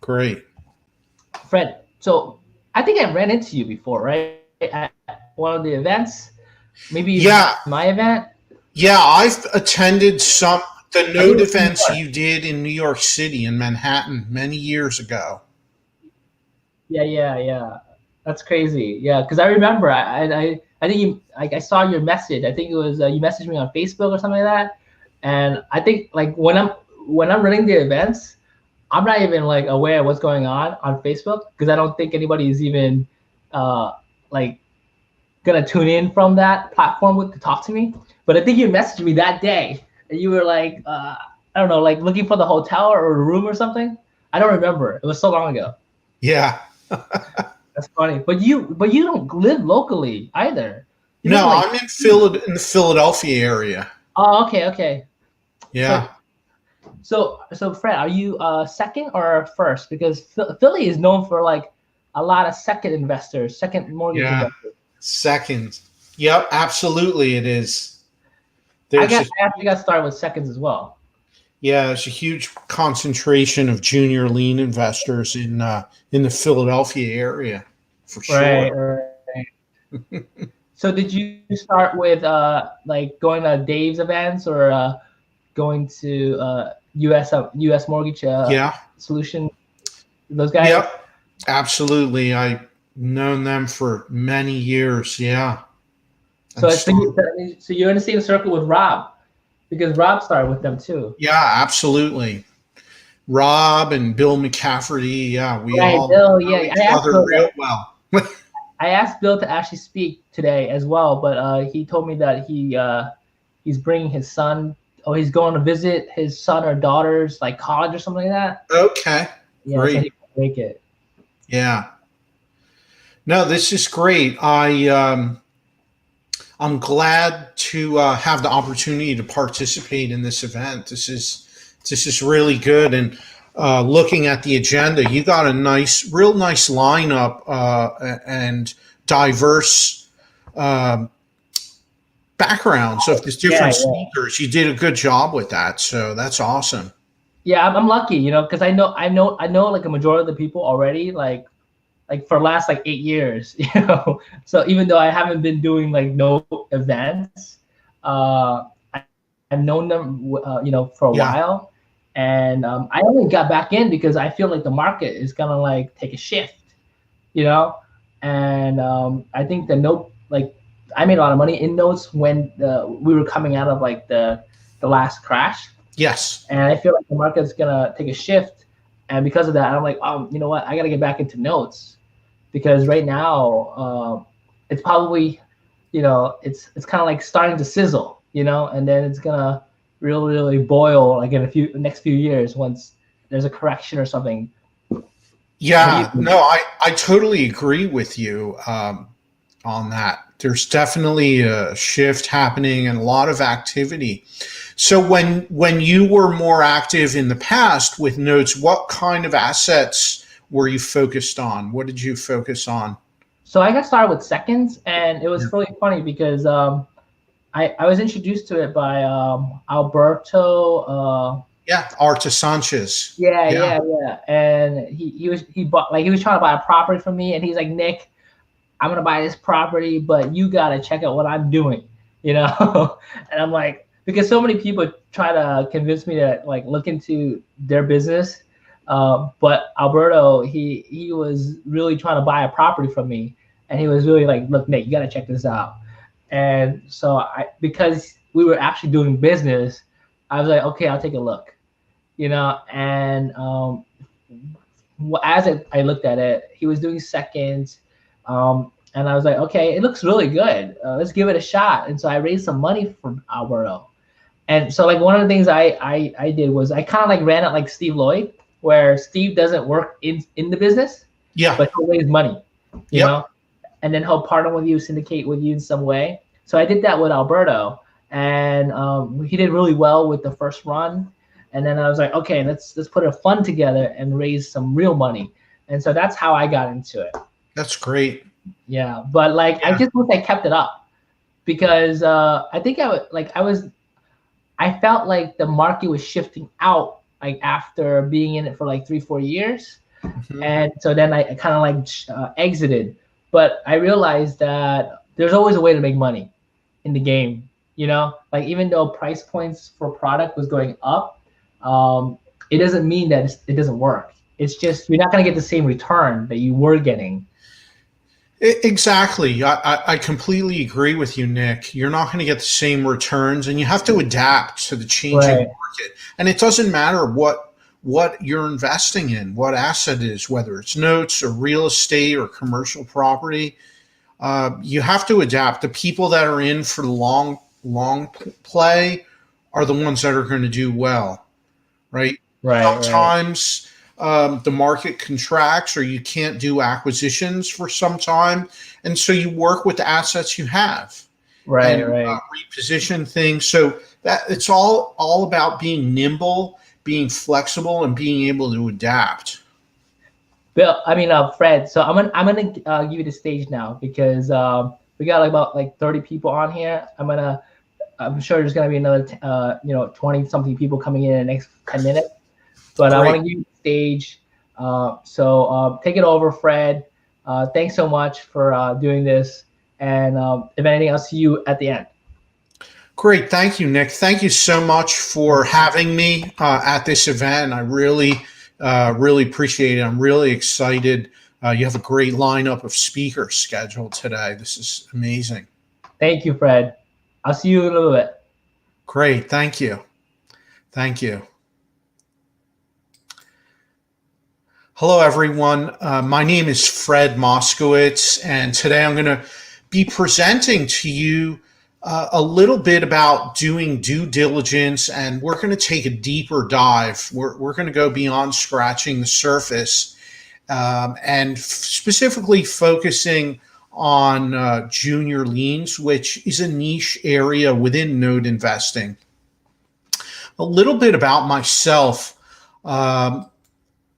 great. Fred, so I think I ran into you before, right? At one of the events, maybe even Yeah, my event. yeah, I've attended some the I think it node was in New events York. you did in New York City and Manhattan many years ago. Yeah. That's crazy. Yeah, because I remember I think I saw your message. I think it was you messaged me on Facebook or something like that. And I think like when I'm running the events, I'm not even like aware of what's going on Facebook because I don't think anybody is even uh like gonna tune in from that platform to talk to me. But I think you messaged me that day and you were like I don't know, like looking for the hotel or a room or something. I don't remember. It was so long ago. Yeah. That's funny. But you don't live locally either. You live in No, like I'm in the Philadelphia area. oh okay. So Yeah. so Fred, are you second or first? Because Philly is known for like a lot of second investors, second mortgage Yeah. investors. Second. Yep, absolutely it is. There's a I actually got started with seconds as well. Yeah, there's a huge concentration of junior lien investors in the Philadelphia area for Right, sure. right. So did you start with like going to Dave's events or going to US Mortgage Yeah. Solution? Those guys. Yep. Absolutely. I known them for many years. Yeah. So And I think started. so you're in the same circle with Rob because Rob started with them too. Yeah, absolutely. Rob and Bill McCafferty. Yeah, we Right, all Bill. know Yeah, each other real well. I asked Bill to actually speak today as well, but he told me that he's bringing his son. Oh, he's going to visit his son or daughter's like college or something like that. Okay. Yeah, so Great. he can make it. Yeah. No, this is great. I'm glad to have the opportunity to participate in this event. This is really good. And looking at the agenda, you got a real nice lineup and diverse backgrounds of these Yeah, different yeah, speakers. You did a good job with that, so that's awesome. yeah. I'm lucky, because I know like a majority of the people already, like for the last like 8 years, So even though I haven't been doing like no events, I've known them, for a Yeah, while, and I only got back in because I feel like the market is gonna like take a shift, you know, and I think the note like I made a lot of money in notes when we were coming out of like the last crash, yes, and I feel like the market's gonna take a shift, and because of that, I'm like, you know what, I gotta get back into notes because right now it's probably it's kind of like starting to sizzle, and then it's gonna really boil like in next few years once there's a correction or something. What do you yeah. think? No, I totally agree with you on that. There's definitely a shift happening and a lot of activity. So when you were more active in the past with notes, what kind of assets were you focused on? What did you focus on? So I got started with seconds, and it Yeah, was really funny because I was introduced to it by Alberto. yeah, Arta Sanchez. Yeah, Yeah. And he bought like he was trying to buy a property from me, and he's like, Nick, I'm gonna buy this property, but you gotta check out what I'm doing, And I'm like, because so many people try to convince me to like look into their business, but Alberto, he was really trying to buy a property from me, and he was really like, look, Nick, you gotta check this out. And so because we were actually doing business, I was like, okay, I'll take a look, and as I looked at it, he was doing seconds, and I was like, okay, it looks really good. Let's give it a shot. And so I raised some money from Alberto. And so like one of the things I did was I kind of like ran it like Steve Lloyd, where Steve doesn't work in the business, yeah, but he'll raise money, you yep. know, and then he'll partner with you, syndicate with you in some way. So I did that with Alberto, and he did really well with the first run. And then I was like, okay, let's put a fund together and raise some real money. And so that's how I got into it. That's great. Yeah, but like I Yeah, just wish I kept it up because I think I felt like the market was shifting out like after being in it for like 3 4 years. Mhm. And so then I kind of like exited. But I realized that there's always a way to make money in the game. Like even though price points for product was going up, um, it doesn't mean that it doesn't work. It's just you're not going to get the same return that you were getting. Exactly. I completely agree with you, Nick. You're not going to get the same returns, and you have to adapt to the changing Right, market. And it doesn't matter what you're investing in, what asset it is, whether it's notes or real estate or commercial property. You have to adapt. The people that are in for the long play are the ones that are going to do well, right? right, Sometimes the market contracts or you can't do acquisitions for some time. And so you work with the assets you have right, and right. reposition things. So that it's all about being nimble, being flexible, and being able to adapt. Bill, I mean, Fred. So I'm gonna give you the stage now because we got like about like 30 people on here. I'm sure there's gonna be another 20 something people coming in the next 10 minutes. But I want Great. to give you the stage. So take it over, Fred. Thanks so much for doing this. And if anything, I'll see you at the end. Great. Thank you, Nick. Thank you so much for having me at this event. I really appreciate it. I'm really excited. You have a great lineup of speakers scheduled today. This is amazing. Thank you, Fred. I'll see you in a little bit. Great. Thank you. Thank you. Hello, everyone. My name is Fred Moskowitz, and today I'm going to be presenting to you a little bit about doing due diligence, and we're going to take a deeper dive. We're going to go beyond scratching the surface and specifically focusing on junior liens, which is a niche area within note investing. A little bit about myself. Um,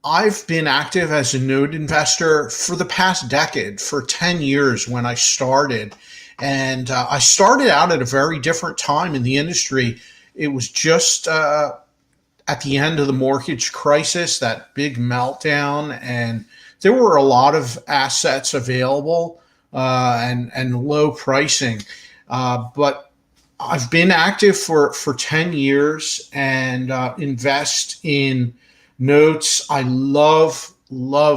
I've been active as a note investor for the past decade, for 10 years when I started. And I started out at a very different time in the industry. It was just at the end of the mortgage crisis, that big meltdown, and there were a lot of assets available and low pricing. But I've been active for 10 years and invest in notes. I love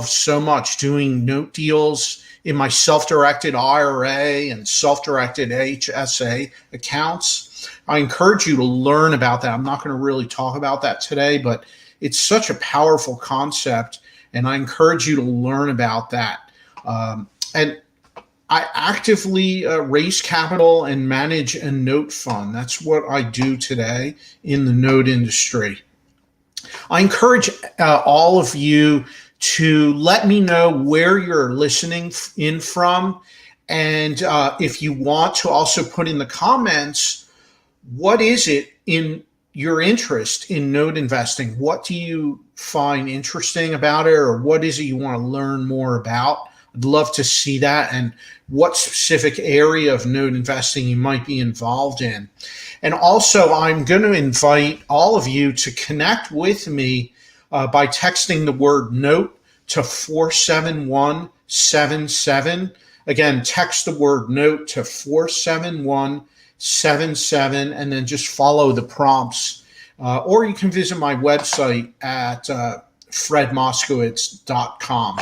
so much doing note deals in my self-directed IRA and self-directed HSA accounts. I encourage you to learn about that. I'm not going to really talk about that today, but it's such a powerful concept, and I encourage you to learn about that. And I actively raise capital and manage a note fund. That's what I do today in the note industry. I encourage all of you to let me know where you're listening in from. And if you want to also put in the comments, what is it in your interest in note investing? What do you find interesting about it, or what is it you want to learn more about? I'd love to see that, and what specific area of note investing you might be involved in. And also, I'm going to invite all of you to connect with me by texting the word note to 47177. Again, text the word note to 47177, and then just follow the prompts. Or you can visit my website at fredmoskowitz.com.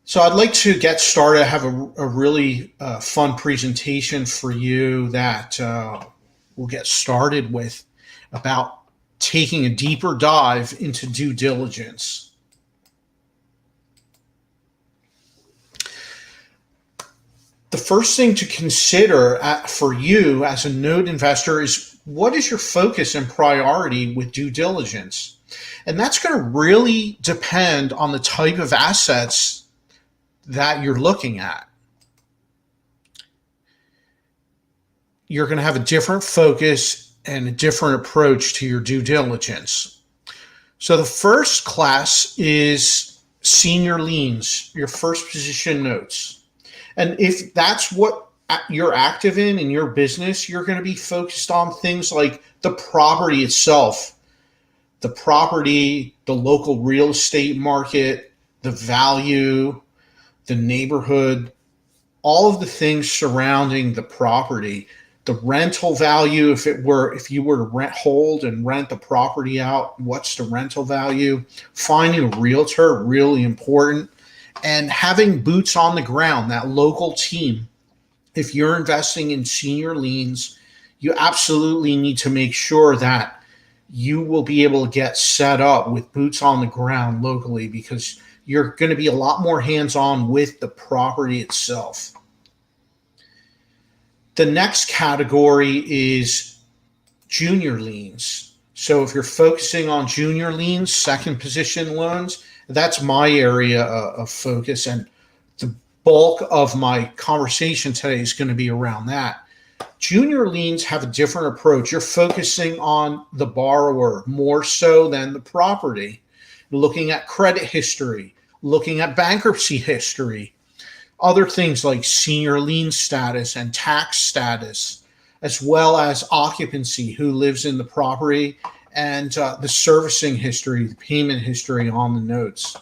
So I'd like to get started. I have a really fun presentation for you that we'll get started with about taking a deeper dive into due diligence. The first thing to consider for you as a note investor is, what is your focus and priority with due diligence? And that's going to really depend on the type of assets that you're looking at. You're going to have a different focus and a different approach to your due diligence. So the first class is senior liens, your first position notes. And if that's what you're active in your business, you're going to be focused on things like the property itself, the property, the local real estate market, the value, the neighborhood, all of the things surrounding the property, the rental value. If you were to hold and rent the property out, what's the rental value? Finding a realtor, really important, and having boots on the ground, that local team. If you're investing in senior liens, you absolutely need to make sure that you will be able to get set up with boots on the ground locally, because you're going to be a lot more hands-on with the property itself. The next category is junior liens. So if you're focusing on junior liens, second position loans, that's my area of focus. And the bulk of my conversation today is going to be around that. Junior liens have a different approach. You're focusing on the borrower more so than the property, looking at credit history, looking at bankruptcy history, other things like senior lien status and tax status, as well as occupancy, who lives in the property, and the servicing history, the payment history on the notes.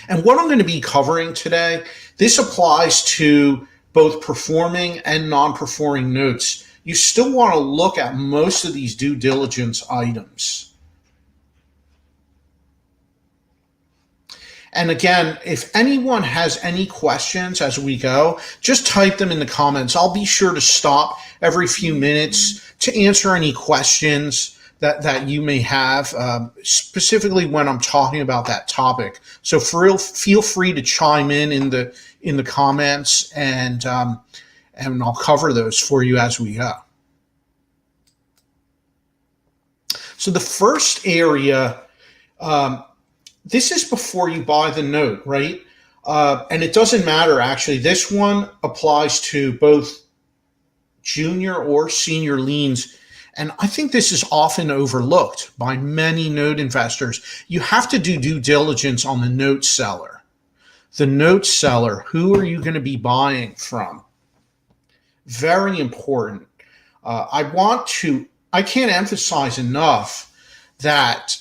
And what I'm going to be covering today, this applies to both performing and non-performing notes. You still want to look at most of these due diligence items. And again, if anyone has any questions as we go, just type them in the comments. I'll be sure to stop every few minutes to answer any questions that you may have, specifically when I'm talking about that topic. So feel free to chime in the comments, and I'll cover those for you as we go. So the first area, this is before you buy the note, right? And it doesn't matter, actually. This one applies to both junior or senior liens. And I think this is often overlooked by many note investors. You have to do due diligence on the note seller. The note seller, who are you going to be buying from? Very important. I can't emphasize enough that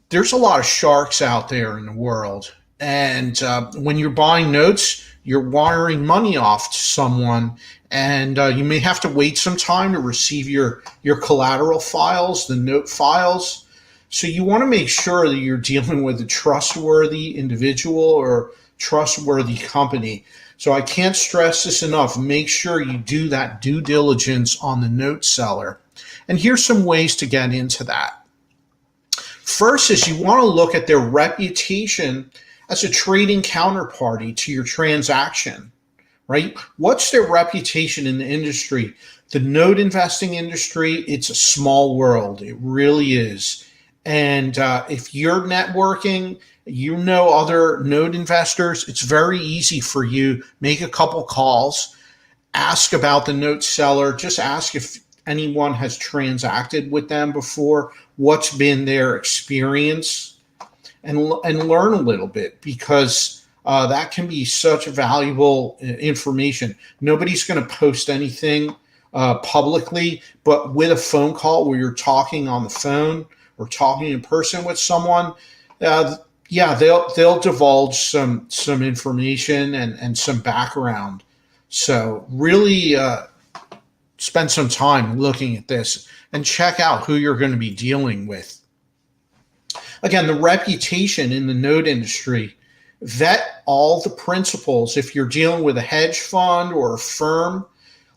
there's a lot of sharks out there in the world. And when you're buying notes, you're wiring money off to someone, and you may have to wait some time to receive your collateral files, the note files. So you want to make sure that you're dealing with a trustworthy individual or trustworthy company. So I can't stress this enough. Make sure you do that due diligence on the note seller. And here's some ways to get into that. First is you want to look at their reputation as a trading counterparty to your transaction, right? What's their reputation in the industry? The note investing industry, it's a small world. It really is. And if you're networking, you know other note investors, it's very easy for you. Make a couple calls, ask about the note seller, just ask if anyone has transacted with them before, what's been their experience, and learn a little bit, because that can be such valuable information. Nobody's going to post anything publicly, but with a phone call where you're talking on the phone or talking in person with someone, they'll divulge some information and some background. So really spend some time looking at this and check out who you're going to be dealing with. Again, the reputation in the note industry, vet all the principals. If you're dealing with a hedge fund or a firm,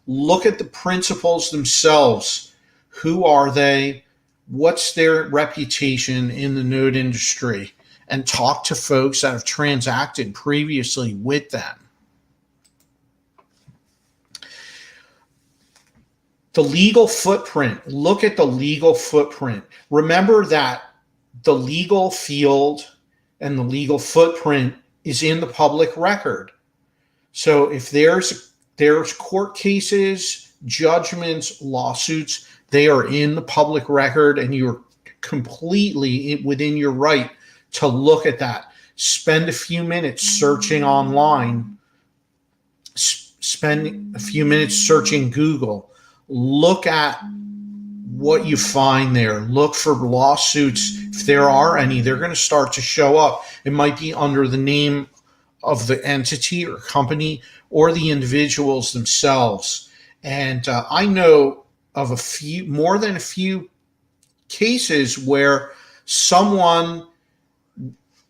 look at the principals themselves. Who are they? What's their reputation in the note industry? And talk to folks that have transacted previously with them. The legal footprint. Look at the legal footprint. Remember that the legal field and the legal footprint is in the public record. So if there's court cases, judgments, lawsuits, they are in the public record, and you're completely within your right to look at that. Spend a few minutes searching online. Spend a few minutes searching Google. Look at what you find there. Look for lawsuits. If there are any, they're going to start to show up. It might be under the name of the entity or company or the individuals themselves. And I know of more than a few cases where someone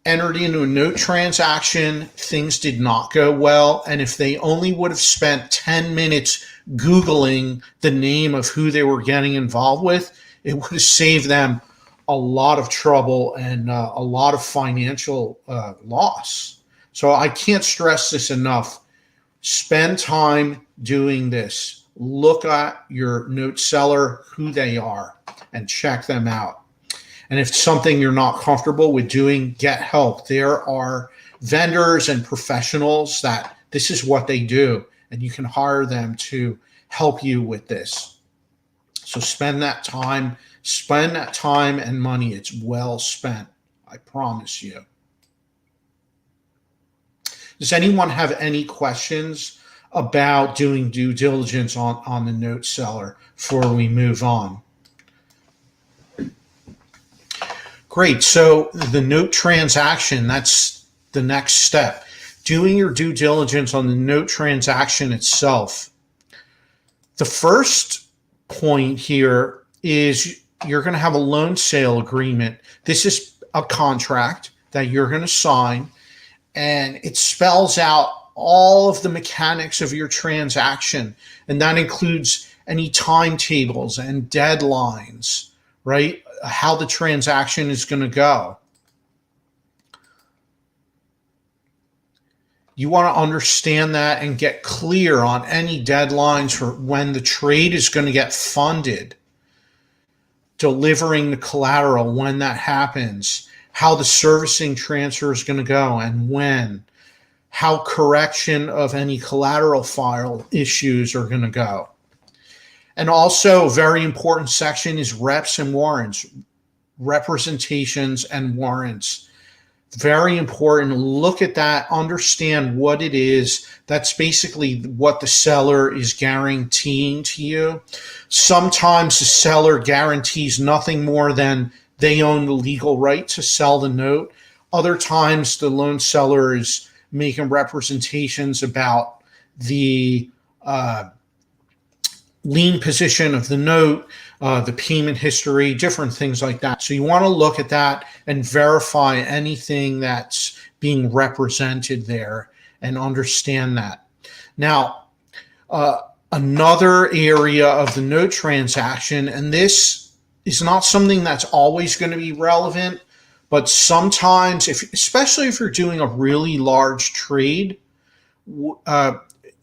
entered into a note transaction, things did not go well, and if they only would have spent 10 minutes Googling the name of who they were getting involved with, it would have saved them a lot of trouble and a lot of financial loss. So I can't stress this enough. Spend time doing this. Look at your note seller, who they are, and check them out. And if it's something you're not comfortable with doing, get help. There are vendors and professionals that this is what they do, and you can hire them to help you with this. So spend that time and money. It's well spent, I promise you. Does anyone have any questions about doing due diligence on the note seller before we move on? Great. So the note transaction, that's the next step. Doing your due diligence on the note transaction itself. The first point here is you're going to have a loan sale agreement. This is a contract that you're going to sign, and it spells out all of the mechanics of your transaction, and that includes any timetables and deadlines, right? How the transaction is going to go. You want to understand that and get clear on any deadlines for when the trade is going to get funded, delivering the collateral when that happens, how the servicing transfer is going to go and when, how correction of any collateral file issues are going to go. And also, a very important section is reps and warrants, representations and warrants. Very important. Look at that, understand what it is. That's basically what the seller is guaranteeing to you. Sometimes the seller guarantees nothing more than they own the legal right to sell the note. Other times the loan seller is making representations about the lien position of the note, the payment history, different things like that. So you want to look at that and verify anything that's being represented there and understand that. Now, another area of the note transaction, and this is not something that's always going to be relevant, but sometimes, especially if you're doing a really large trade,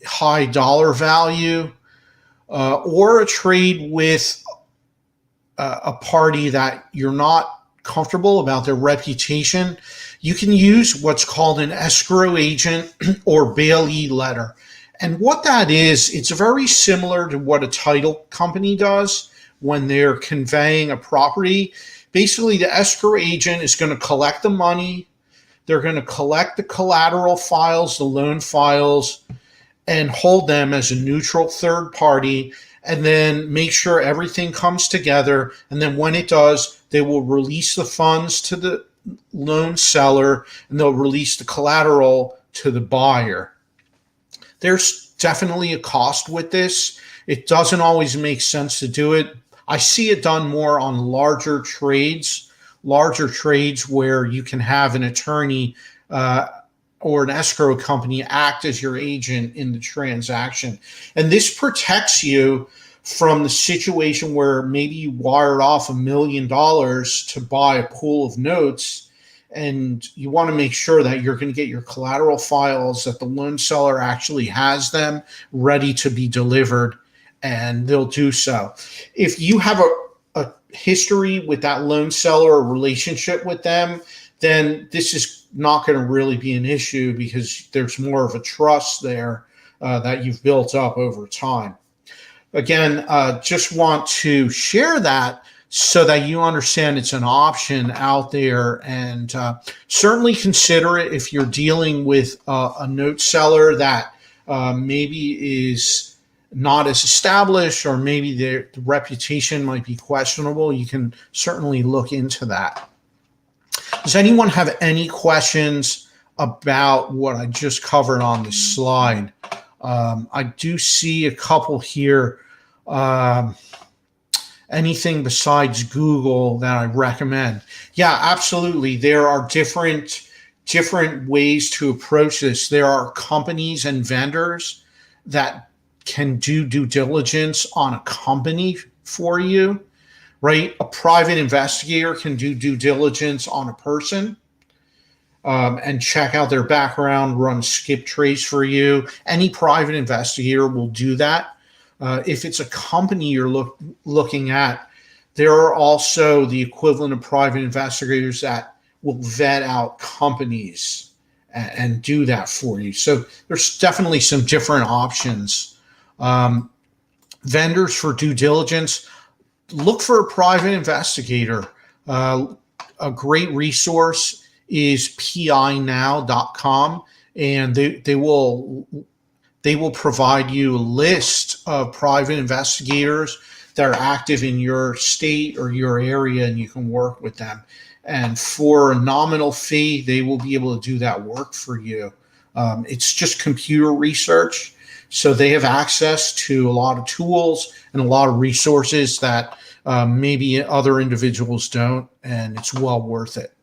high dollar value, or a trade with a party that you're not comfortable about their reputation, you can use what's called an escrow agent or bailee letter. And what that is, it's very similar to what a title company does when they're conveying a property. Basically, the escrow agent is going to collect the money. They're going to collect the collateral files, the loan files, and hold them as a neutral third party, and then make sure everything comes together. And then when it does, they will release the funds to the loan seller, and they'll release the collateral to the buyer. There's definitely a cost with this. It doesn't always make sense to do it. I see it done more on larger trades where you can have an attorney or an escrow company act as your agent in the transaction. And this protects you from the situation where maybe you wired off $1 million to buy a pool of notes, and you want to make sure that you're going to get your collateral files, that the loan seller actually has them ready to be delivered, and they'll do so. If you have a history with that loan seller or relationship with them, then this is not going to really be an issue because there's more of a trust there that you've built up over time. Again, just want to share that so that you understand it's an option out there, and certainly consider it if you're dealing with a note seller that maybe is not as established, or maybe the reputation might be questionable, you can certainly look into that. Does anyone have any questions about what I just covered on this slide? I do see a couple here. Anything besides Google that I recommend? Yeah, absolutely. There are different ways to approach this. There are companies and vendors that can do due diligence on a company for you, right? A private investigator can do due diligence on a person, and check out their background, run skip trace for you. Any private investigator will do that. If it's a company you're looking at, there are also the equivalent of private investigators that will vet out companies and do that for you. So there's definitely some different options. Vendors for due diligence, look for a private investigator. A great resource is pinow.com, and they will provide you a list of private investigators that are active in your state or your area, and you can work with them. And for a nominal fee, they will be able to do that work for you. It's just computer research, so they have access to a lot of tools and a lot of resources that maybe other individuals don't, and it's well worth it.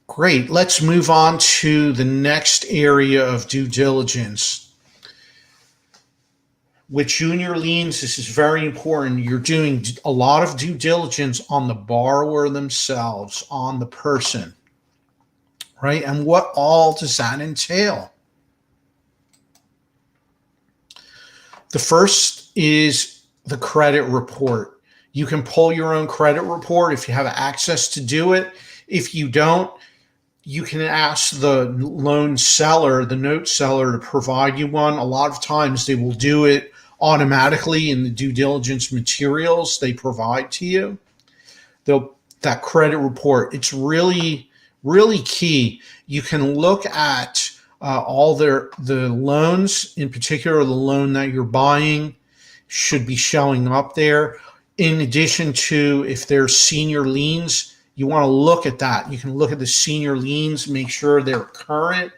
Great. Let's move on to the next area of due diligence. With junior liens, this is very important. You're doing a lot of due diligence on the borrower themselves, on the person, right? And what all does that entail? The first is the credit report. You can pull your own credit report if you have access to do it. If you don't, you can ask the loan seller, the note seller, to provide you one. A lot of times they will do it automatically in the due diligence materials they provide to you. That credit report, it's really, really key. You can look at all the loans, in particular the loan that you're buying should be showing up there. In addition to, if there's senior liens, you want to look at that. You can look at the senior liens, make sure they're current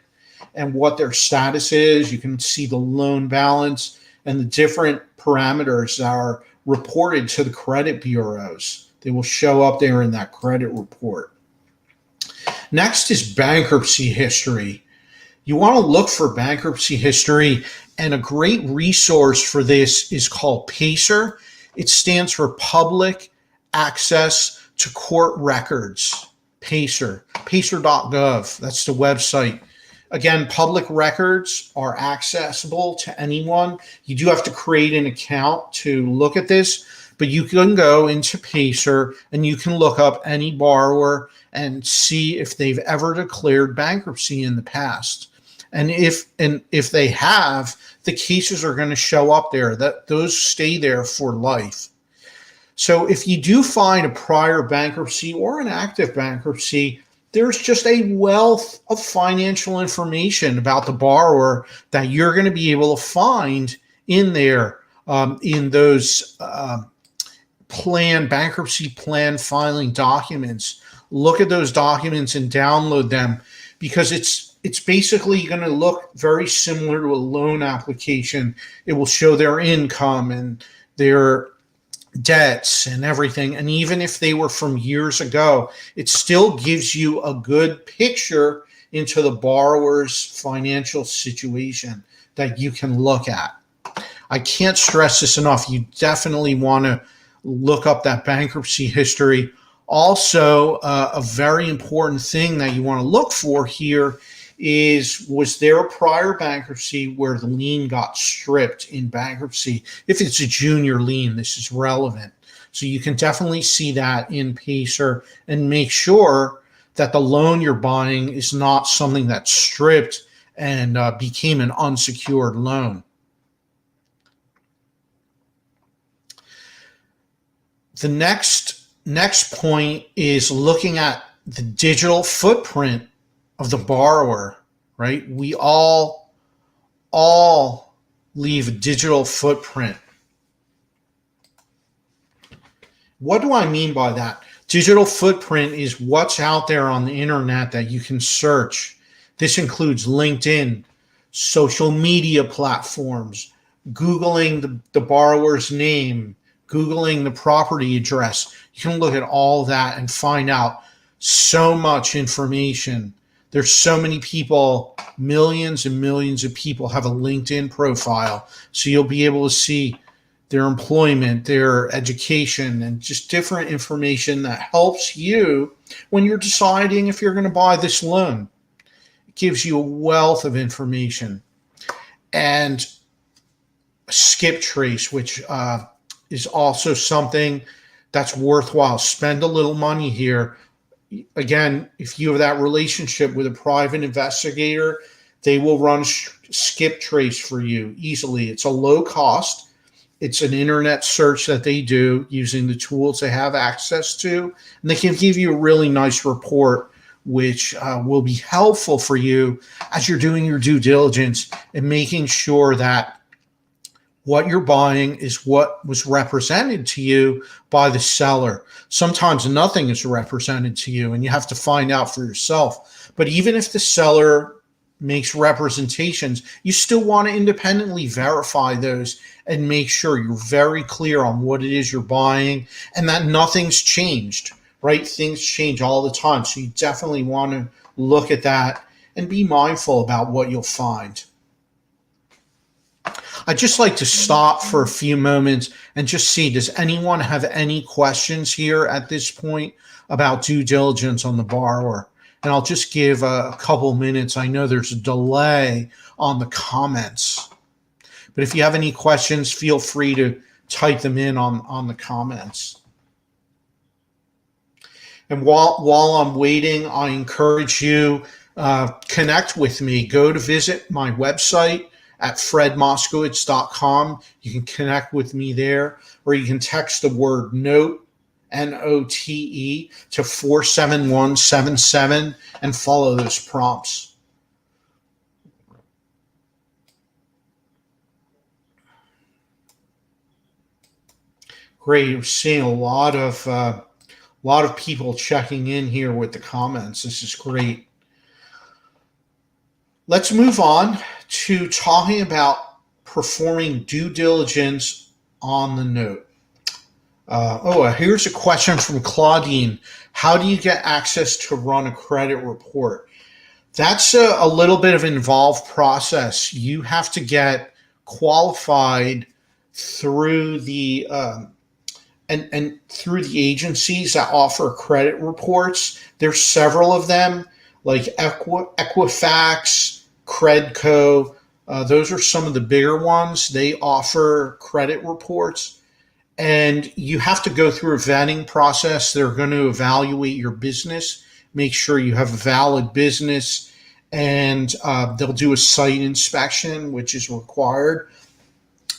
and what their status is. You can see the loan balance and the different parameters that are reported to the credit bureaus. They will show up there in that credit report. Next is bankruptcy history. You want to look for bankruptcy history, and a great resource for this is called PACER. It stands for Public Access to Court Records. PACER, pacer.gov. That's the website. Again, public records are accessible to anyone. You do have to create an account to look at this, but you can go into PACER and you can look up any borrower and see if they've ever declared bankruptcy in the past. And if they have, the cases are going to show up there. Those stay there for life. So if you do find a prior bankruptcy or an active bankruptcy, there's just a wealth of financial information about the borrower that you're going to be able to find in there, in those bankruptcy plan filing documents. Look at those documents and download them, because it's basically going to look very similar to a loan application. It will show their income and their debts and everything. And even if they were from years ago, it still gives you a good picture into the borrower's financial situation that you can look at. I can't stress this enough. You definitely want to look up that bankruptcy history. Also, a very important thing that you want to look for here is, was there a prior bankruptcy where the lien got stripped in bankruptcy? If it's a junior lien, this is relevant. So you can definitely see that in PACER, and make sure that the loan you're buying is not something that's stripped and became an unsecured loan. The next point is looking at the digital footprint of the borrower, right? We all leave a digital footprint. What do I mean by that? Digital footprint is what's out there on the internet that you can search. This includes LinkedIn, social media platforms, Googling the borrower's name, Googling the property address. You can look at all that and find out so much information. There's so many people, millions and millions of people have a LinkedIn profile. So you'll be able to see their employment, their education, and just different information that helps you when you're deciding if you're going to buy this loan. It gives you a wealth of information. And skip trace, which is also something that's worthwhile. Spend a little money here. Again, if you have that relationship with a private investigator, they will run skip trace for you easily. It's a low cost. It's an internet search that they do using the tools they have access to, and they can give you a really nice report, which will be helpful for you as you're doing your due diligence and making sure that what you're buying is what was represented to you by the seller. Sometimes nothing is represented to you, and you have to find out for yourself. But even if the seller makes representations, you still want to independently verify those and make sure you're very clear on what it is you're buying and that nothing's changed, right? Things change all the time. So you definitely want to look at that and be mindful about what you'll find. I'd just like to stop for a few moments and just see, does anyone have any questions here at this point about due diligence on the borrower? And I'll just give a couple minutes. I know there's a delay on the comments, but if you have any questions, feel free to type them in on the comments. And while I'm waiting, I encourage you, connect with me. Go to visit my website at fredmoskowitz.com. You can connect with me there, or you can text the word NOTE, NOTE, to 47177 and follow those prompts. Great. We're seeing a lot of people checking in here with the comments. This is great. Let's move on to talking about performing due diligence on the note. Here's a question from Claudine. How do you get access to run a credit report? That's a little bit of an involved process. You have to get qualified through the and through the agencies that offer credit reports. There's several of them, like Equifax, Credco. Those are some of the bigger ones. They offer credit reports. And you have to go through a vetting process. They're going to evaluate your business, make sure you have a valid business, and they'll do a site inspection, which is required.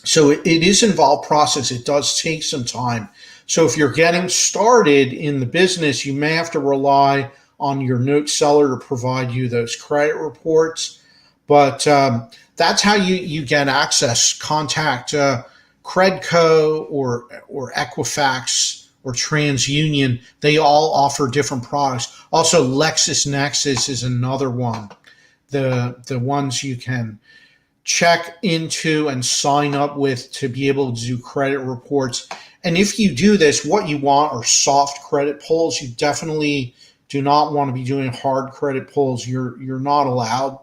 So it is an involved process. It does take some time. So if you're getting started in the business, you may have to rely on your note seller to provide you those credit reports. But that's how you get access. Contact Credco or Equifax or TransUnion. They all offer different products. Also, LexisNexis is another one. The ones you can check into and sign up with to be able to do credit reports. And if you do this, what you want are soft credit pulls. You definitely do not want to be doing hard credit pulls. You're not allowed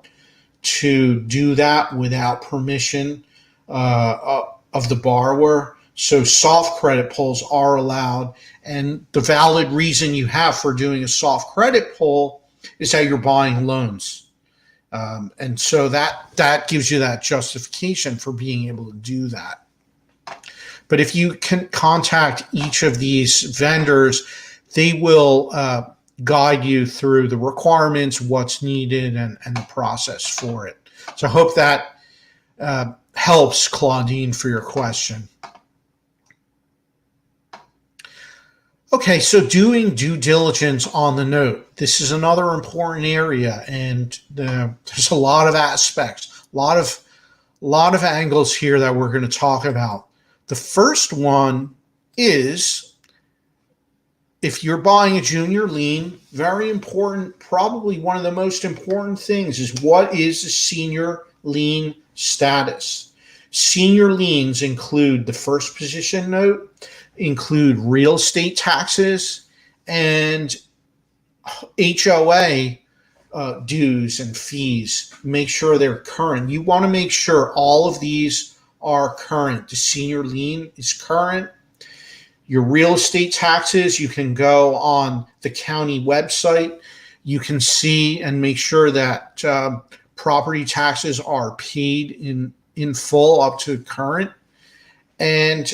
to do that without permission of the borrower. So soft credit pulls are allowed. And the valid reason you have for doing a soft credit pull is that you're buying loans. And so that gives you that justification for being able to do that. But if you can contact each of these vendors, they will guide you through the requirements, what's needed, and the process for it. So I hope that helps, Claudine, for your question. Okay, so doing due diligence on the note. This is another important area, and there's a lot of aspects, a lot of angles here that we're going to talk about. The first one is if you're buying a junior lien, very important, probably one of the most important things is what is the senior lien status. Senior liens include the first position note, include real estate taxes, and HOA dues and fees. Make sure they're current. You want to make sure all of these are current. The senior lien is current. Your real estate taxes, you can go on the county website. You can see and make sure that property taxes are paid in full up to current. And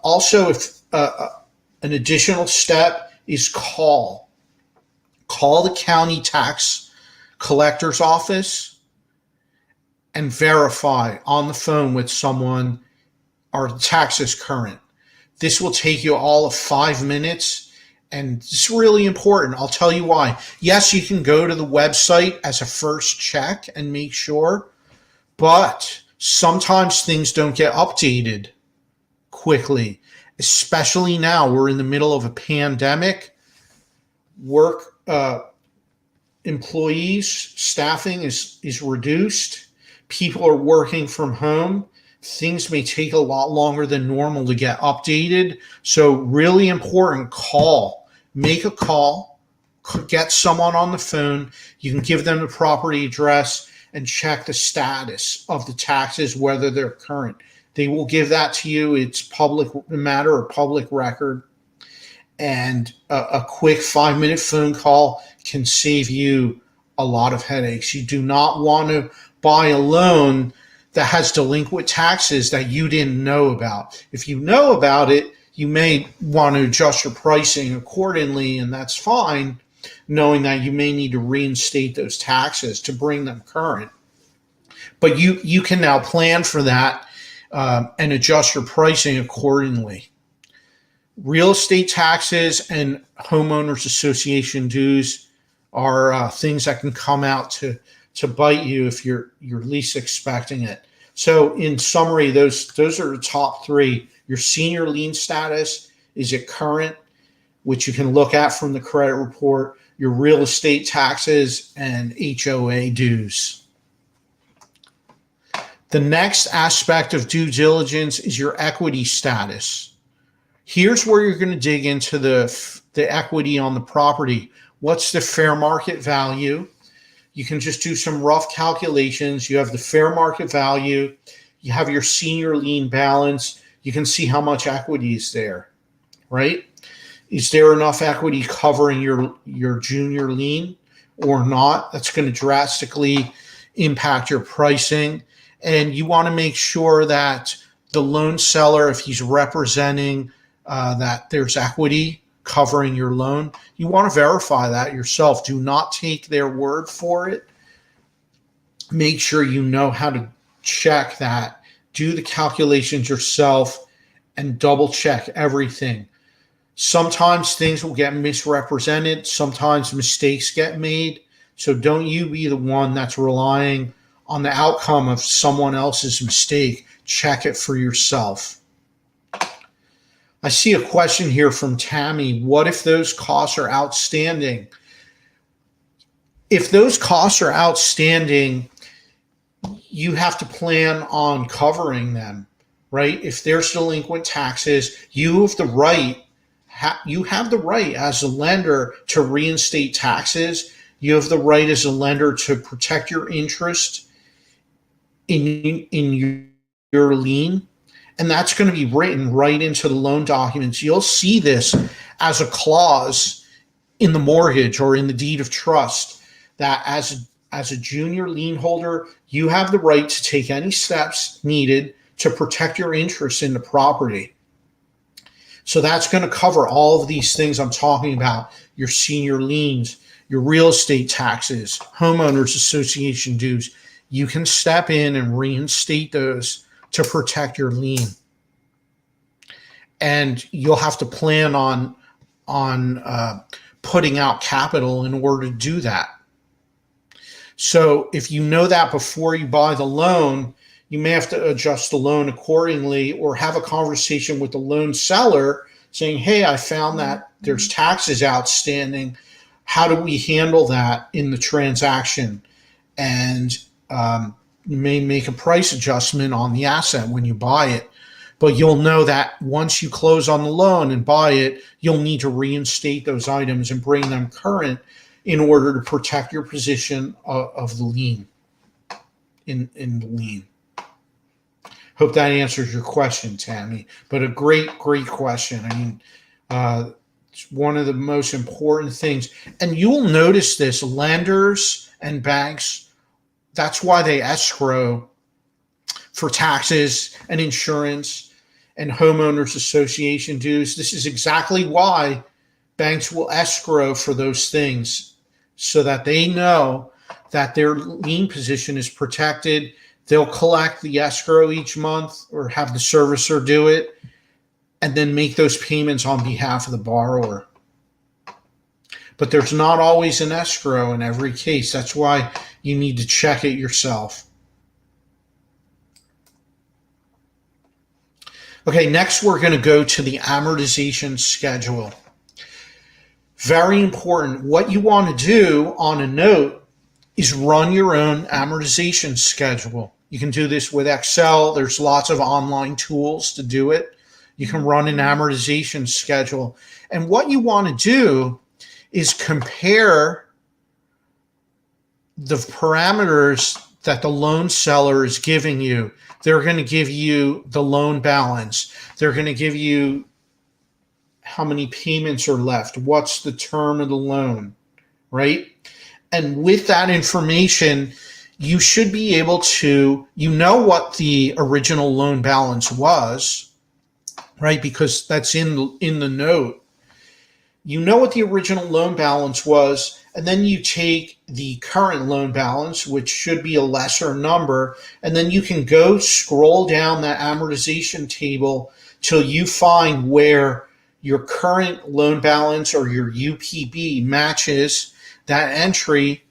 also, if an additional step is call the county tax collector's office and verify on the phone with someone, are the taxes current? This will take you all of 5 minutes, and it's really important. I'll tell you why. Yes, you can go to the website as a first check and make sure, but sometimes things don't get updated quickly, especially now. We're in the middle of a pandemic. Work employees, staffing is reduced. People are working from home. Things may take a lot longer than normal to get updated. So really important, make a call, get someone on the phone. You can give them the property address and check the status of the taxes, whether they're current. They will give that to you. It's public matter or public record. And a quick 5-minute phone call can save you a lot of headaches. You do not want to buy a loan that has delinquent taxes that you didn't know about. If you know about it, you may want to adjust your pricing accordingly, and that's fine, knowing that you may need to reinstate those taxes to bring them current. But you can now plan for that and adjust your pricing accordingly. Real estate taxes and homeowners association dues are things that can come out to bite you if you're least expecting it. So in summary, those are the top three. Your senior lien status, is it current, which you can look at from the credit report, your real estate taxes, and HOA dues. The next aspect of due diligence is your equity status. Here's where you're going to dig into the equity on the property. What's the fair market value? You can just do some rough calculations. You have the fair market value. You have your senior lien balance. You can see how much equity is there, right? Is there enough equity covering your junior lien or not? That's going to drastically impact your pricing. And you want to make sure that the loan seller, if he's representing that there's equity covering your loan, you want to verify that yourself. Do not take their word for it. Make sure you know how to check that. Do the calculations yourself and double check everything. Sometimes things will get misrepresented. Sometimes mistakes get made. So don't you be the one that's relying on the outcome of someone else's mistake. Check it for yourself. I see a question here from Tammy. What if those costs are outstanding? If those costs are outstanding, you have to plan on covering them, right? If there's delinquent taxes, you have the right as a lender to reinstate taxes. You have the right as a lender to protect your interest in your lien. And that's going to be written right into the loan documents. You'll see this as a clause in the mortgage or in the deed of trust that as a junior lien holder, you have the right to take any steps needed to protect your interest in the property. So that's going to cover all of these things I'm talking about: your senior liens, your real estate taxes, homeowners association dues. You can step in and reinstate those to protect your lien. And you'll have to plan on putting out capital in order to do that. So if you know that before you buy the loan, you may have to adjust the loan accordingly, or have a conversation with the loan seller saying, hey, I found that there's taxes outstanding. How do we handle that in the transaction? And you may make a price adjustment on the asset when you buy it. But you'll know that once you close on the loan and buy it, you'll need to reinstate those items and bring them current in order to protect your position of the lien, in the lien. Hope that answers your question, Tammy. But a great question. I mean, it's one of the most important things. And you will notice this, lenders and banks, that's why they escrow for taxes and insurance and homeowners association dues. This is exactly why banks will escrow for those things, so that they know that their lien position is protected. They'll collect the escrow each month, or have the servicer do it, and then make those payments on behalf of the borrower. But there's not always an escrow in every case. That's why you need to check it yourself. Okay, next we're going to go to the amortization schedule. Very important. What you want to do on a note is run your own amortization schedule. You can do this with Excel. There's lots of online tools to do it. You can run an amortization schedule. And what you want to do is compare the parameters that the loan seller is giving you. They're going to give you the loan balance. They're going to give you how many payments are left, what's the term of the loan, right? And with that information, you should be able to, you know what the original loan balance was, right? Because that's in the note. You know what the original loan balance was, and then you take the current loan balance, which should be a lesser number, and then you can go scroll down that amortization table till you find where your current loan balance or your UPB matches that entry,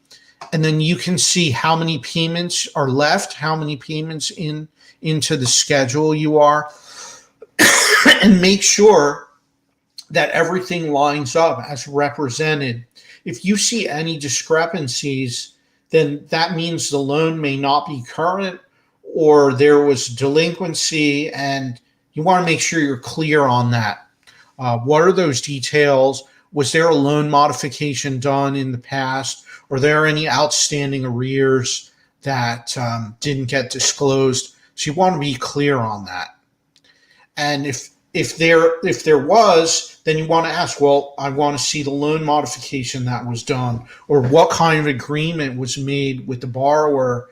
and then you can see how many payments are left, how many payments into the schedule you are, and make sure that everything lines up as represented. If you see any discrepancies, then that means the loan may not be current, or there was delinquency, and you want to make sure you're clear on that. What are those details? Was there a loan modification done in the past? Are there any outstanding arrears that didn't get disclosed? So you want to be clear on that. And if there was, then you want to ask, well, I want to see the loan modification that was done, or what kind of agreement was made with the borrower,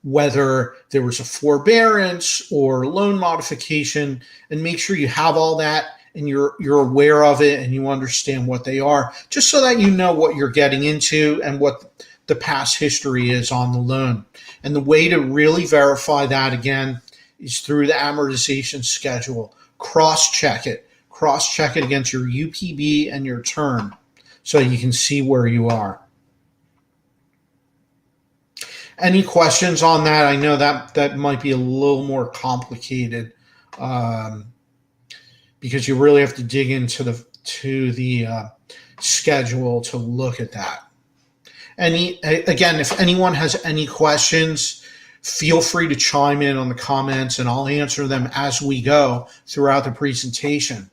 whether there was a forbearance or loan modification, and make sure you have all that and you're aware of it and you understand what they are, just so that you know what you're getting into and what the past history is on the loan. And the way to really verify that, again, is through the amortization schedule. Cross-check it. Cross-check it against your UPB and your term so you can see where you are. Any questions on that? I know that might be a little more complicated because you really have to dig into the schedule to look at that. Again, if anyone has any questions, feel free to chime in on the comments, and I'll answer them as we go throughout the presentation.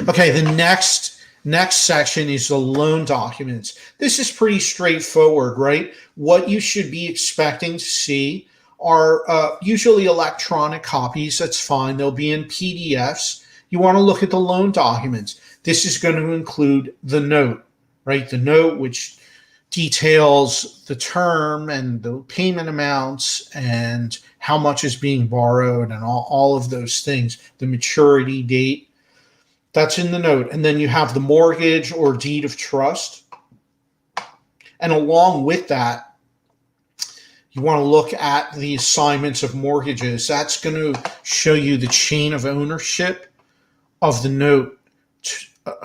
Okay, the next section is the loan documents. This is pretty straightforward, right? What you should be expecting to see are usually electronic copies. That's fine. They'll be in PDFs. You want to look at the loan documents. This is going to include the note, right? The note, which details the term and the payment amounts and how much is being borrowed and all of those things, the maturity date. That's in the note. And then you have the mortgage or deed of trust. And along with that, You want to look at the assignments of mortgages. That's going to show you the chain of ownership of the note,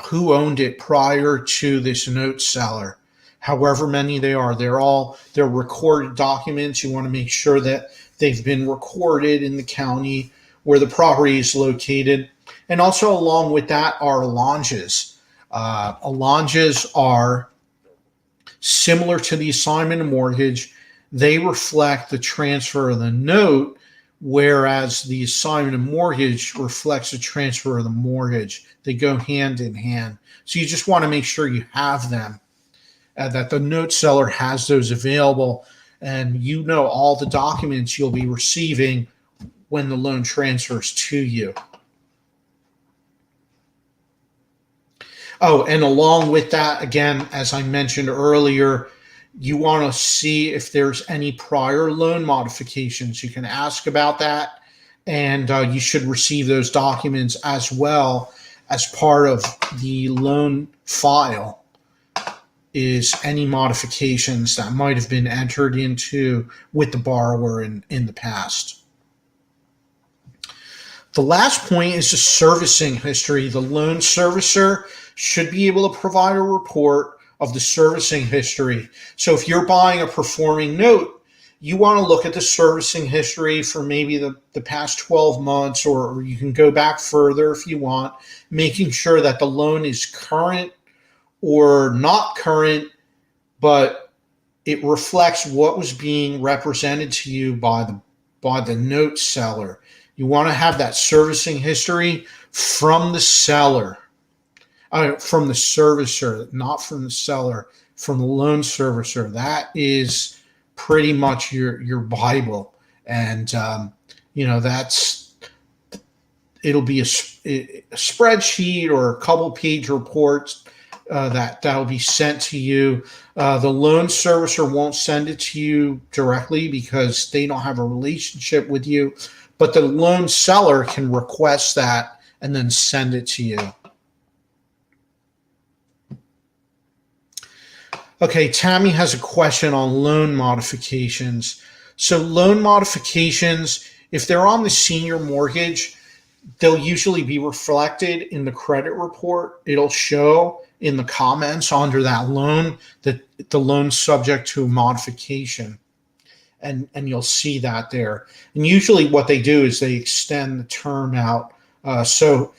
who owned it prior to this note seller, however many they are. They're recorded documents. You want to make sure that they've been recorded in the county where the property is located. And also along with that are allonges. Allonges are similar to the assignment of mortgage. They reflect the transfer of the note, whereas the assignment of mortgage reflects the transfer of the mortgage. They go hand in hand. So you just want to make sure you have them, that the note seller has those available, and you know all the documents you'll be receiving when the loan transfers to you. Oh, and along with that, again, as I mentioned earlier, you want to see if there's any prior loan modifications. You can ask about that, and you should receive those documents as well as part of the loan file, is any modifications that might have been entered into with the borrower in the past. The last point is the servicing history. The loan servicer should be able to provide a report of the servicing history. So if you're buying a performing note, you want to look at the servicing history for maybe the past 12 months, or you can go back further if you want, making sure that the loan is current or not current, but it reflects what was being represented to you by the note seller. You want to have that servicing history from the seller, from the servicer, not from the seller, from the loan servicer. That is pretty much your Bible. And, it'll be a spreadsheet or a couple page reports that'll be sent to you. The loan servicer won't send it to you directly because they don't have a relationship with you, but the loan seller can request that and then send it to you. Okay, Tammy has a question on loan modifications. So loan modifications, if they're on the senior mortgage, they'll usually be reflected in the credit report. It'll show in the comments under that loan that the loan's subject to modification. And you'll see that there. And usually what they do is they extend the term out. So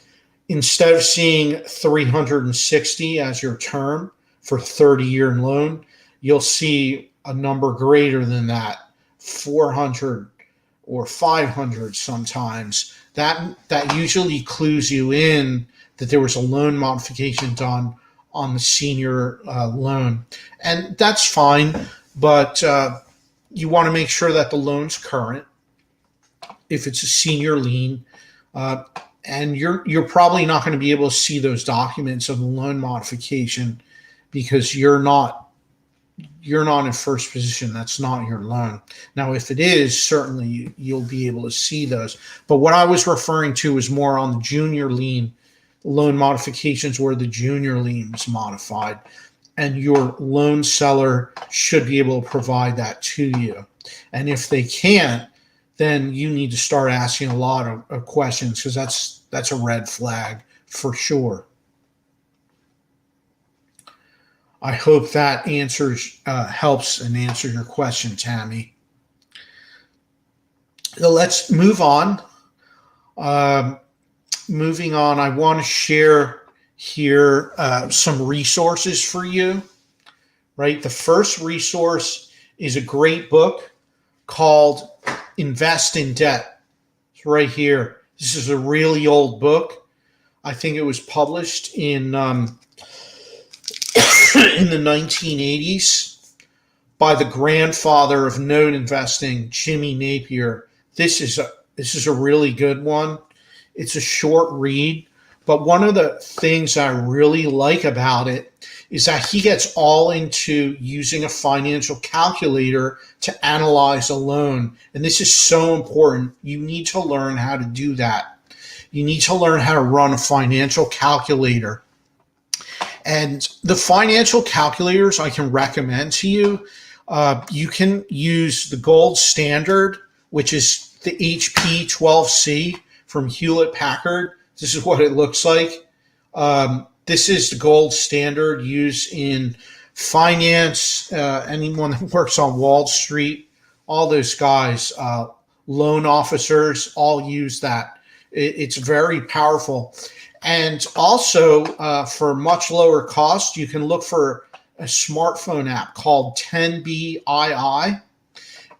instead of seeing 360 as your term for 30-year loan, you'll see a number greater than that, 400 or 500 sometimes. That usually clues you in that there was a loan modification done on the senior loan. And that's fine, but you want to make sure that the loan's current if it's a senior lien. And you're probably not going to be able to see those documents of the loan modification because you're not in first position. That's not your loan. Now, if it is, certainly you'll be able to see those. But what I was referring to was more on the junior lien loan modifications where the junior lien was modified. And your loan seller should be able to provide that to you. And if they can't, then you need to start asking a lot of questions, because that's a red flag for sure. I hope that helps and answers your question, Tammy. So let's move on. Moving on, I want to share here some resources for you. Right, the first resource is a great book called Invest in Debt. It's right here. This is a really old book. I think it was published in the 1980s by the grandfather of note investing, Jimmy Napier. This is a really good one. It's a short read, but one of the things I really like about it is that he gets all into using a financial calculator to analyze a loan. And this is so important. You need to learn how to do that. You need to learn how to run a financial calculator. And the financial calculators I can recommend to you You can use the gold standard, which is the HP 12C from Hewlett Packard. This is what it looks like. This is the gold standard used in finance, anyone that works on Wall Street, all those guys, loan officers, all use that. It's very powerful. And also, for much lower cost, you can look for a smartphone app called 10BII.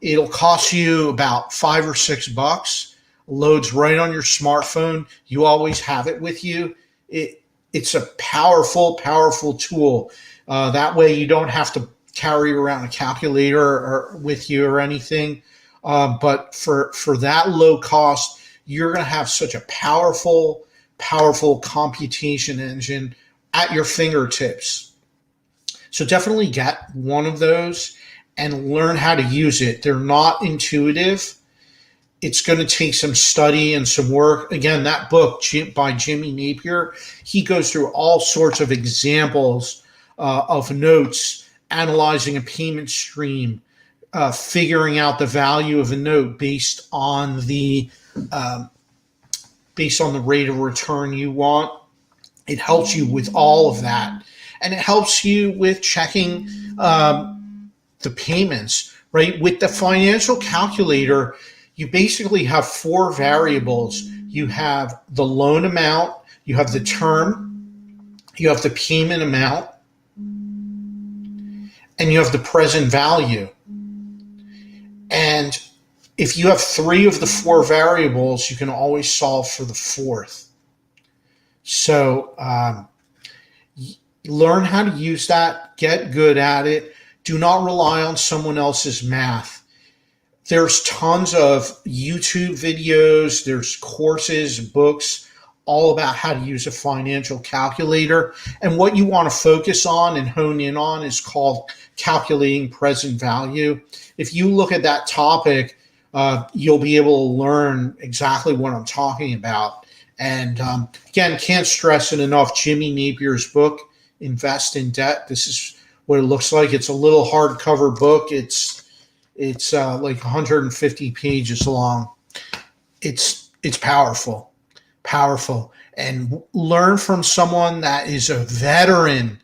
It'll cost you about $5 or $6. Loads right on your smartphone. You always have it with you. It's a powerful, powerful tool. That way you don't have to carry around a calculator or with you or anything. But for that low cost, you're going to have such a powerful, powerful computation engine at your fingertips. So definitely get one of those and learn how to use it. They're not intuitive. It's going to take some study and some work. Again, that book by Jimmy Napier, he goes through all sorts of examples of notes, analyzing a payment stream, figuring out the value of a note based on the rate of return you want. It helps you with all of that. And it helps you with checking the payments, right? With the financial calculator, you basically have 4 variables. You have the loan amount, you have the term, you have the payment amount, and you have the present value. And if you have 3 of the 4 variables, you can always solve for the 4th. So learn how to use that, get good at it. Do not rely on someone else's math. There's tons of YouTube videos, there's courses, books, all about how to use a financial calculator. And what you want to focus on and hone in on is called calculating present value. If you look at that topic, you'll be able to learn exactly what I'm talking about. And again, can't stress it enough, Jimmy Napier's book, Invest in Debt. This is what it looks like. It's a little hardcover book. It's like 150 pages long. It's powerful, and learn from someone that is a veteran,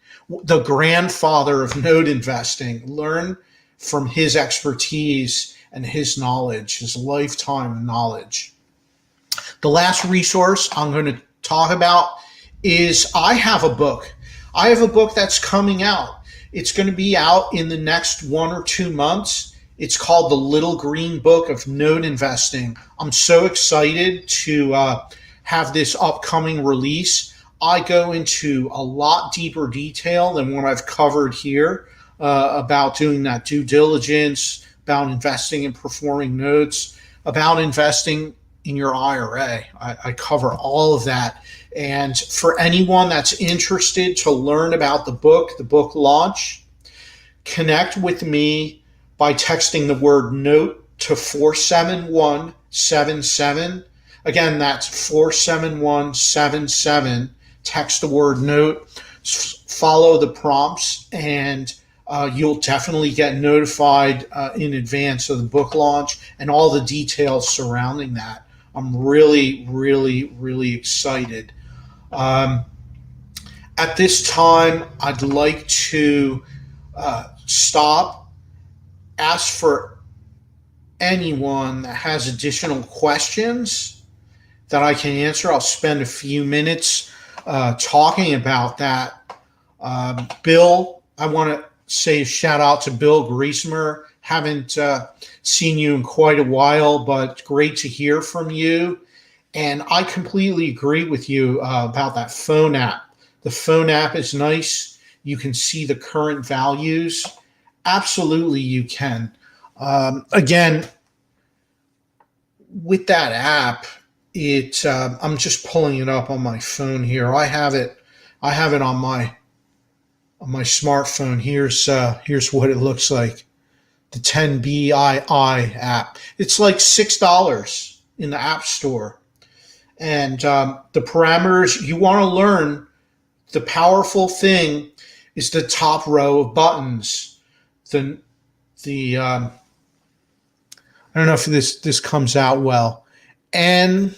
the grandfather of note investing. Learn from his expertise and his knowledge, his lifetime knowledge. The last resource I'm going to talk about is I have a book. I have a book that's coming out. It's going to be out in the next 1 or 2 months. It's called The Little Green Book of Note Investing. I'm so excited to have this upcoming release. I go into a lot deeper detail than what I've covered here about doing that due diligence, about investing and performing notes, about investing in your IRA. I cover all of that. And for anyone that's interested to learn about the book launch, connect with me by texting the word note to 47177. Again, that's 47177. Text the word note, follow the prompts, and you'll definitely get notified in advance of the book launch and all the details surrounding that. I'm really, really, really excited. At this time, I'd like to stop, ask for anyone that has additional questions that I can answer. I'll spend a few minutes talking about that. Bill, I want to say a shout out to Bill Griesmer. Haven't seen you in quite a while, but great to hear from you. And I completely agree with you about that phone app. The phone app is nice. You can see the current values. Absolutely, you can. Again, with that app, I'm just pulling it up on my phone here. I have it on my smartphone. Here's what it looks like. The 10BII app. It's like $6 in the App Store. And the parameters you want to learn, the powerful thing is the top row of buttons. The the I don't know if this comes out well. N,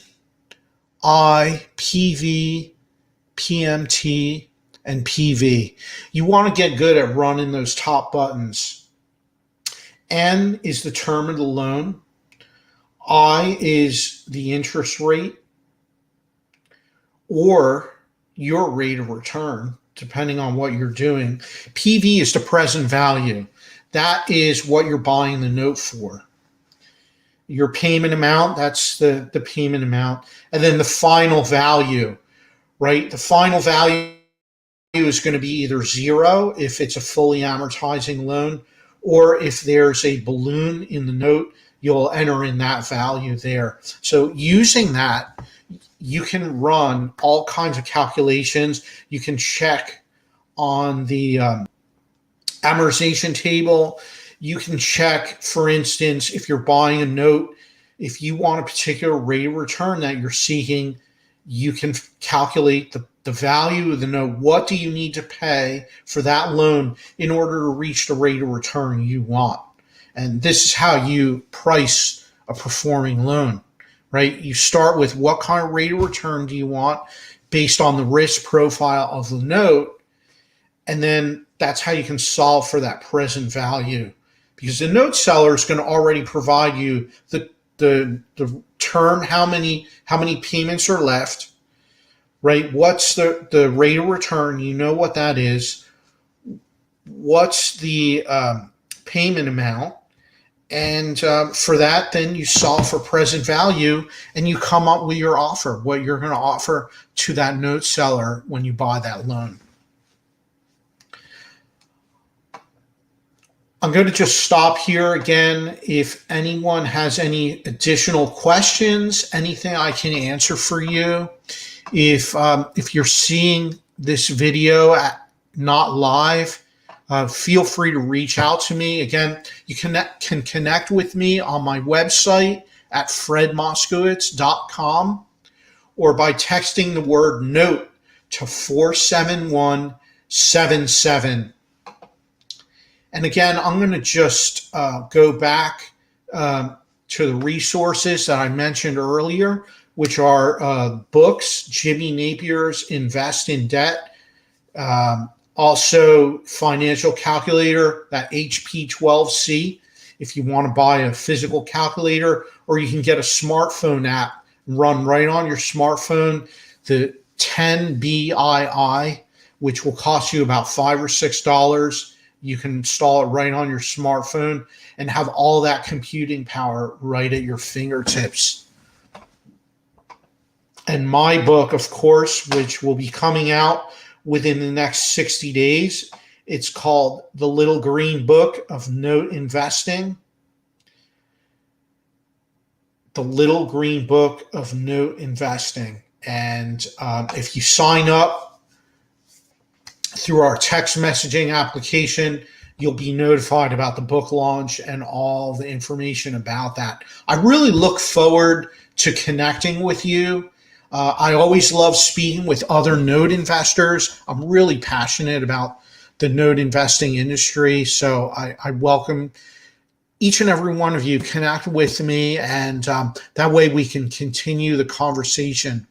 I, PV, PMT, and PV. You want to get good at running those top buttons. N is the term of the loan. I is the interest rate or your rate of return, depending on what you're doing. PV is the present value. That is what you're buying the note for. Your payment amount, that's the payment amount. And then the final value, right? The final value is going to be either zero if it's a fully amortizing loan, or if there's a balloon in the note, you'll enter in that value there. So using that, you can run all kinds of calculations. You can check on the amortization table. You can check, for instance, if you're buying a note, if you want a particular rate of return that you're seeking, you can calculate the value of the note. What do you need to pay for that loan in order to reach the rate of return you want? And this is how you price a performing loan, right? You start with what kind of rate of return do you want based on the risk profile of the note, and then that's how you can solve for that present value. Because the note seller is going to already provide you the term, how many payments are left, right? What's the rate of return? You know what that is. What's the payment amount? And for that, then you solve for present value and you come up with your offer, what you're going to offer to that note seller when you buy that loan. I'm going to just stop here again. If anyone has any additional questions, anything I can answer for you. If you're seeing this video not live, feel free to reach out to me. Again, you can connect with me on my website at fredmoskowitz.com or by texting the word note to 47177. And again, I'm going to just go back to the resources that I mentioned earlier, which are books, Jimmy Napier's Invest in Debt, also Financial Calculator, that HP12C, if you want to buy a physical calculator, or you can get a smartphone app, run right on your smartphone, the 10BII, which will cost you about $5 or $6. You can install it right on your smartphone and have all that computing power right at your fingertips. And my book, of course, which will be coming out within the next 60 days, it's called The Little Green Book of Note Investing. The Little Green Book of Note Investing. And if you sign up through our text messaging application, you'll be notified about the book launch and all the information about that. I really look forward to connecting with you. I always love speaking with other note investors. I'm really passionate about the note investing industry, so I welcome each and every one of you. Connect with me, and that way we can continue the conversation.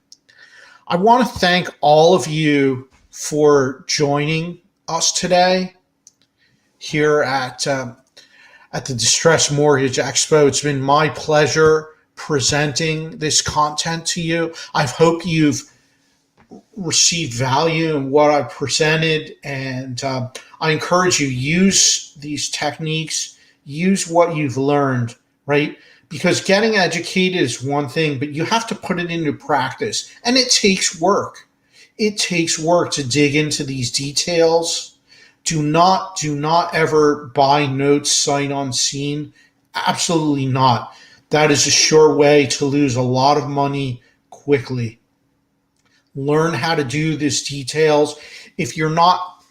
I want to thank all of you for joining us today here at the Distressed Mortgage Expo. It's been my pleasure presenting this content to you. I hope you've received value in what I presented, and I encourage you, use these techniques, use what you've learned, right? Because getting educated is one thing, but you have to put it into practice, and it takes work. It takes work to dig into these details. Do not ever buy notes sight unseen. Absolutely not. That is a sure way to lose a lot of money quickly. Learn how to do these details. If you're not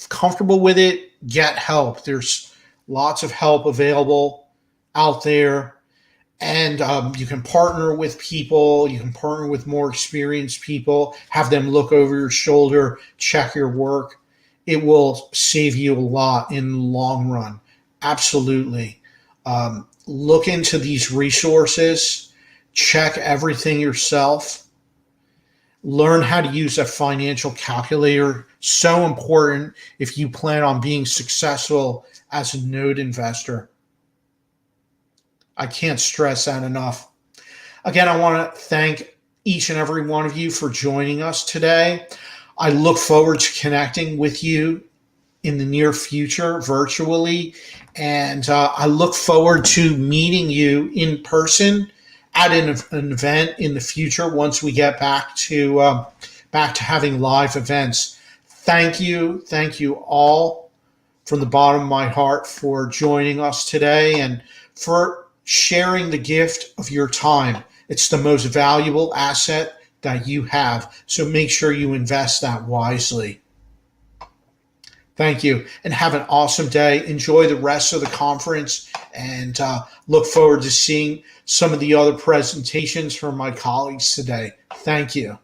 comfortable with it, get help. There's lots of help available out there. And you can partner with people. You can partner with more experienced people, have them look over your shoulder, check your work. It will save you a lot in the long run. Absolutely. Look into these resources, check everything yourself, learn how to use a financial calculator. So important if you plan on being successful as a node investor. I can't stress that enough. Again, I want to thank each and every one of you for joining us today. I look forward to connecting with you in the near future virtually, and I look forward to meeting you in person at an event in the future once we get back to having live events. Thank you all from the bottom of my heart for joining us today and for sharing the gift of your time. It's the most valuable asset that you have, so make sure you invest that wisely. Thank you, and have an awesome day. Enjoy the rest of the conference, and look forward to seeing some of the other presentations from my colleagues today. Thank you.